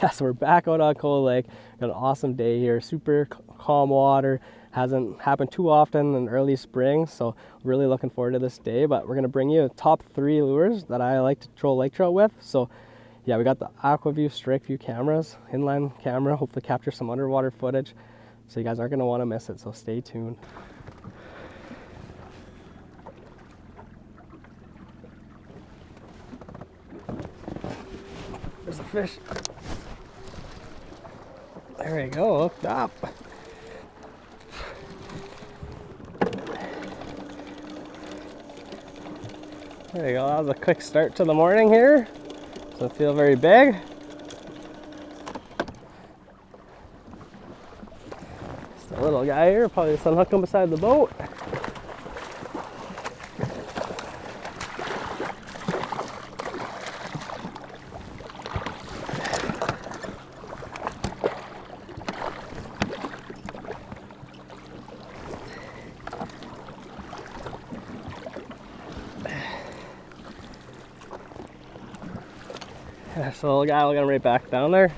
Yeah, so we're back out on Cold Lake. Got an awesome day here. Super calm water. Hasn't happened too often in early spring, so really looking forward to this day. But we're gonna bring you the top 3 lures that I like to troll lake trout with. So yeah, we got the Aqua-vu strike view cameras, inline camera, hopefully capture some underwater footage. So you guys aren't gonna wanna miss it, so stay tuned. There's a fish. There we go, hooked up. There you go, that was a quick start to the morning here. Doesn't feel very big. Just a little guy here, probably just unhook him beside the boat. So little guy, we'll get him right back down there.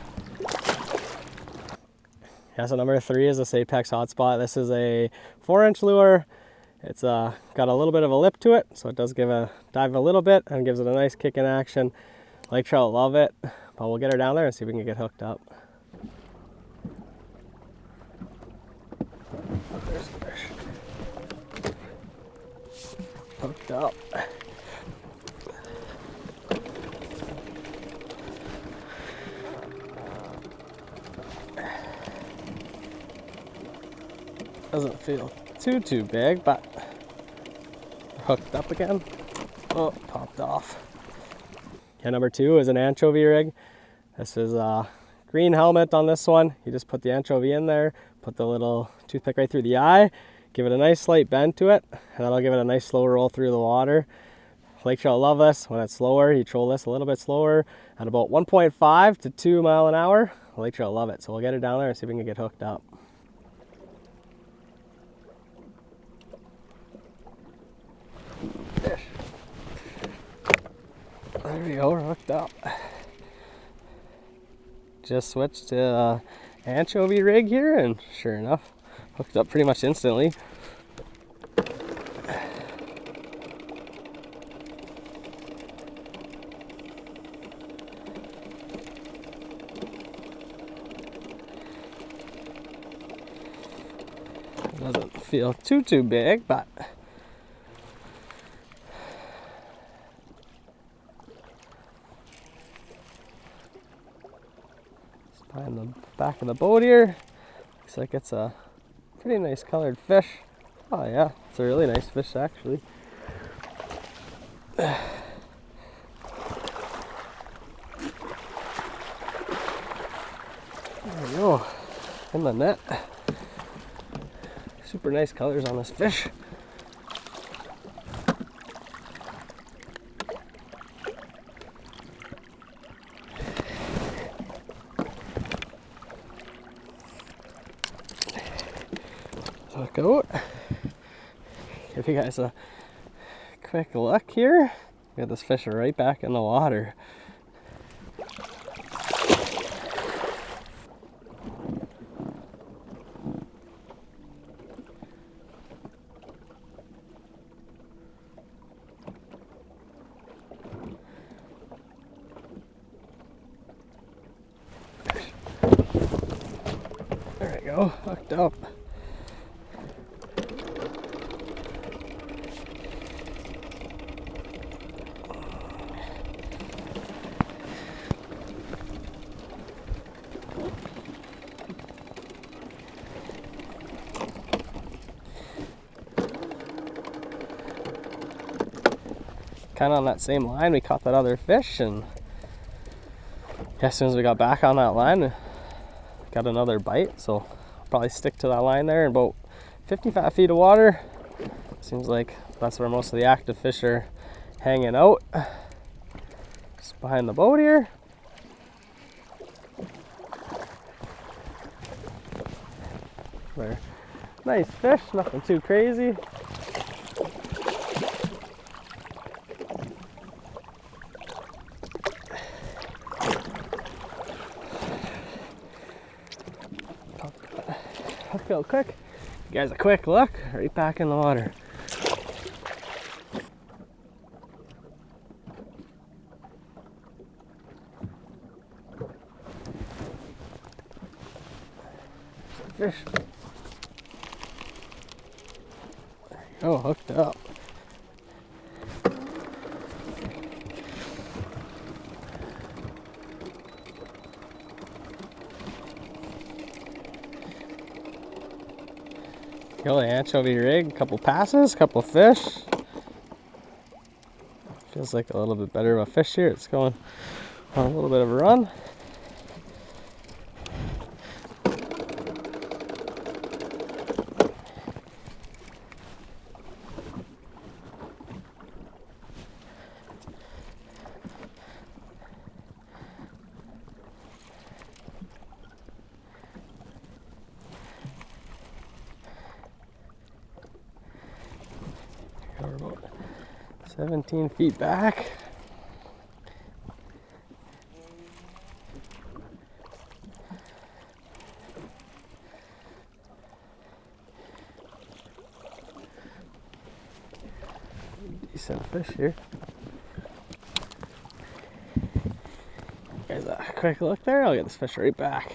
Yeah, so number 3 is this Apex Hotspot. This is a 4-inch lure. It's got a little bit of a lip to it, so it does give a dive a little bit and gives it a nice kick in action. Lake trout love it, but we'll get her down there and see if we can get hooked up. There's a fish. Hooked up. Doesn't feel too big, but hooked up again. Oh, popped off. Yeah, number 2 is an anchovy rig. This is a green helmet on this one. You just put the anchovy in there, put the little toothpick right through the eye, give it a nice slight bend to it, and that'll give it a nice slow roll through the water. Lake trout love this. When it's slower, you troll this a little bit slower at about 1.5 to 2 mile an hour. Lake trout love it. So we'll get it down there and see if we can get hooked up. Fish. There we go, we're hooked up. Just switched to anchovy rig here, and sure enough, hooked up pretty much instantly. Doesn't feel too big, but behind the back of the boat here. Looks like it's a pretty nice colored fish. Oh yeah, it's a really nice fish actually. There we go, in the net. Super nice colors on this fish. Hook out. Give you guys a quick look here. We got this fish right back in the water. There we go, hooked up. Kind of on that same line, we caught that other fish, and yeah, as soon as we got back on that line, got another bite. So I'll probably stick to that line there in about 55 feet of water. Seems like that's where most of the active fish are hanging out. Just behind the boat here. They're nice fish, nothing too crazy. hook out quick. You guys a quick look, right back in the water. Fish. There you go, hooked up. Go the anchovy rig, a couple passes, couple fish. Feels like a little bit better of a fish here. It's going on a little bit of a run. We're about 17 feet back. Decent fish here. Guys, a quick look there. I'll get this fish right back.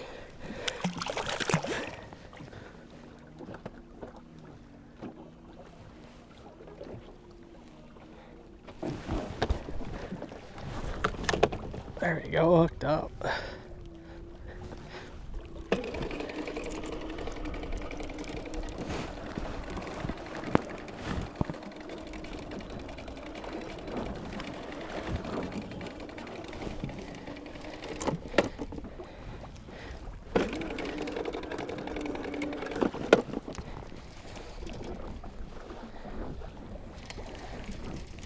There we go, hooked up.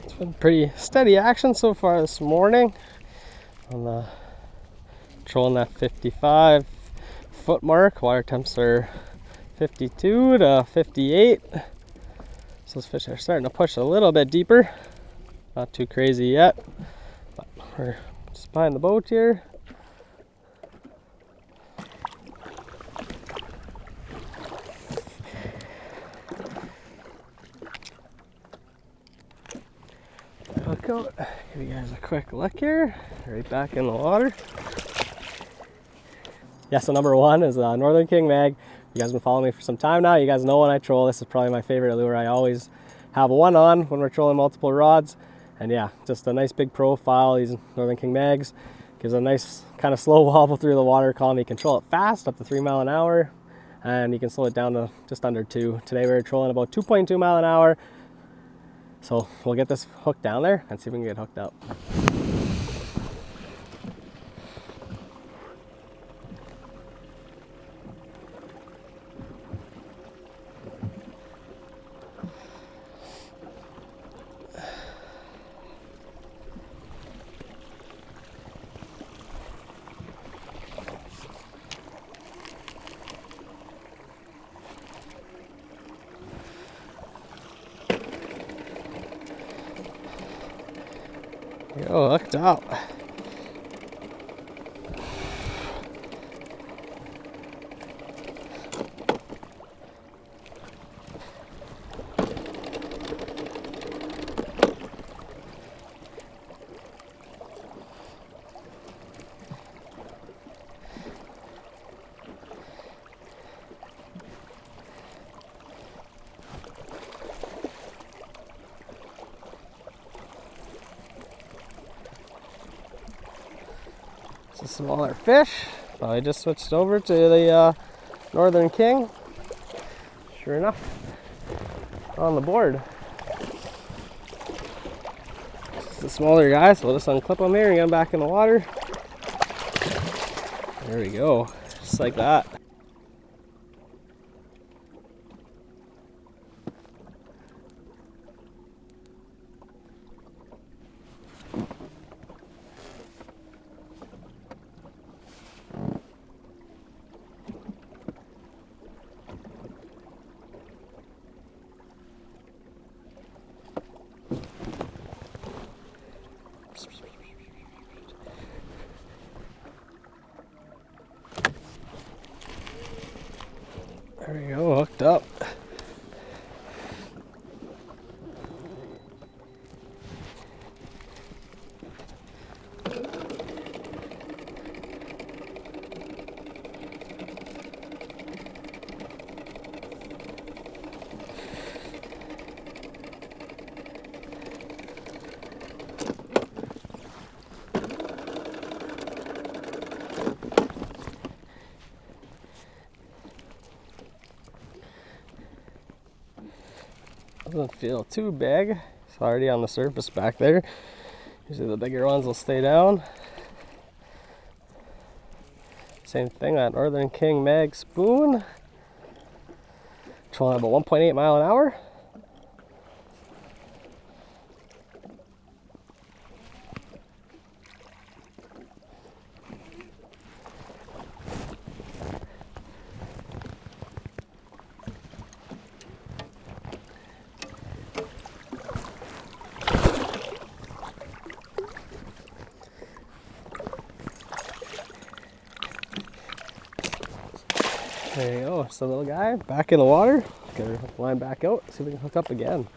It's been pretty steady action so far this morning. On the trolling that 55 foot mark. Water temps are 52 to 58. So those fish are starting to push a little bit deeper. Not too crazy yet, but we're just behind the boat here. Hook out. Give you guys a quick look here. Right back in the water. Yeah, so number one is Northern King mag. You guys have been following me for some time now. You guys know when I troll, this is probably my favorite lure. I always have one on when we're trolling multiple rods. And yeah, just a nice big profile. These Northern King mags gives a nice kind of slow wobble through the water column. You control it fast, up to 3 miles an hour. And you can slow it down to just under 2. Today we're trolling about 2.2 miles an hour. So we'll get this hook down there and see if we can get hooked up. Yo, hooked up. A smaller fish. I just switched over to the Northern King. Sure enough, on the board. This is the smaller guy, so we'll just unclip him here and get him back in the water. There we go, just like that. There we go, hooked up. Doesn't feel too big. It's already on the surface back there. Usually the bigger ones will stay down. Same thing, that Northern King mag spoon. Trolling about 1.8 mile an hour. There you go, so little guy back in the water. Get her line back out, see if we can hook up again.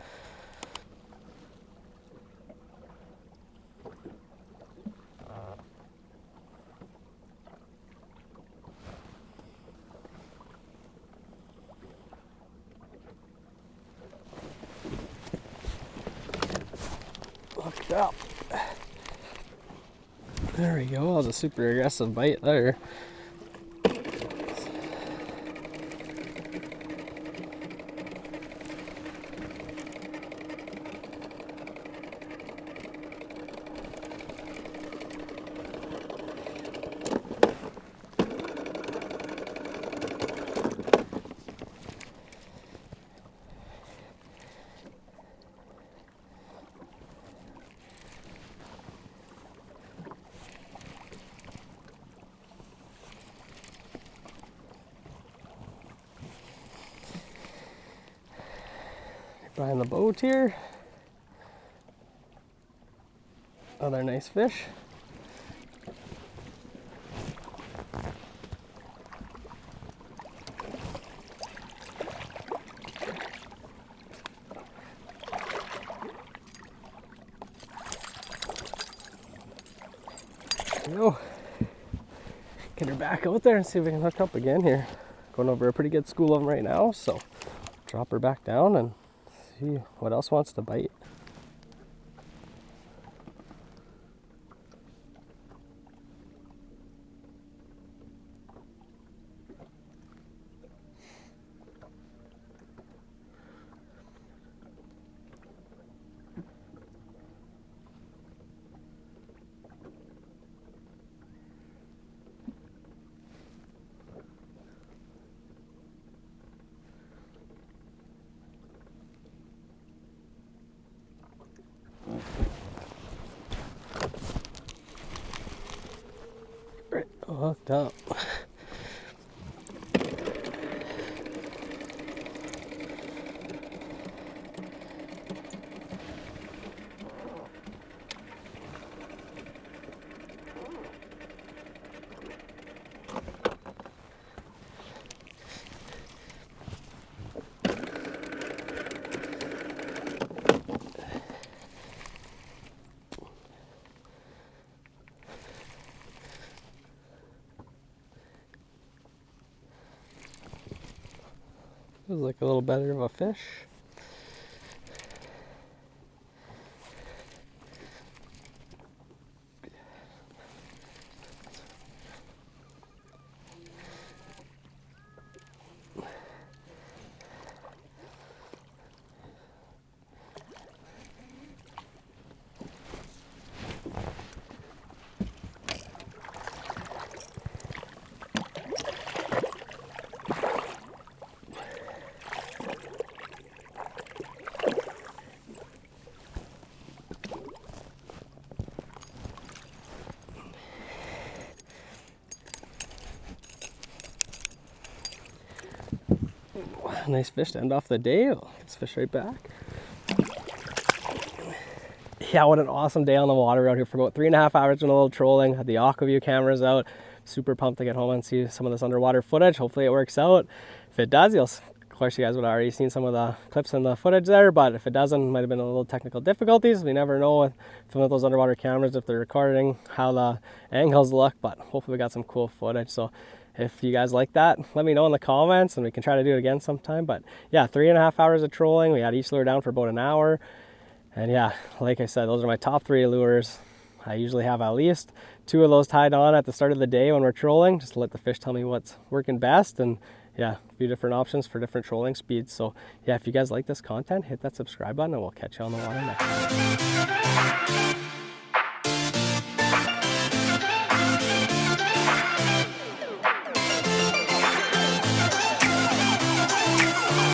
Hooked up. There we go, that was a super aggressive bite there. Behind the boat here. Another nice fish. There we go. Get her back out there and see if we can hook up again here. Going over a pretty good school of them right now, so drop her back down and see what else wants to bite. Right, hooked up. Feels like a little better of a fish. Nice fish to end off the day. Let's fish right back. Yeah, what an awesome day on the water out here for about 3.5 hours doing a little trolling. Had the Aqua-vu cameras out. super pumped to get home and see some of this underwater footage. Hopefully it works out. If it does, of course you guys would have already seen some of the clips and the footage there, but if it doesn't, it might have been a little technical difficulties. We never know with some of those underwater cameras if they're recording how the angles look, but hopefully we got some cool footage. So if you guys like that, let me know in the comments and we can try to do it again sometime. But yeah, 3.5 hours of trolling. We had each lure down for about an hour. And yeah, like I said, those are my top 3 lures. I usually have at least 2 of those tied on at the start of the day when we're trolling, just to let the fish tell me what's working best. And yeah, a few different options for different trolling speeds. So yeah, if you guys like this content, hit that subscribe button and we'll catch you on the water next time.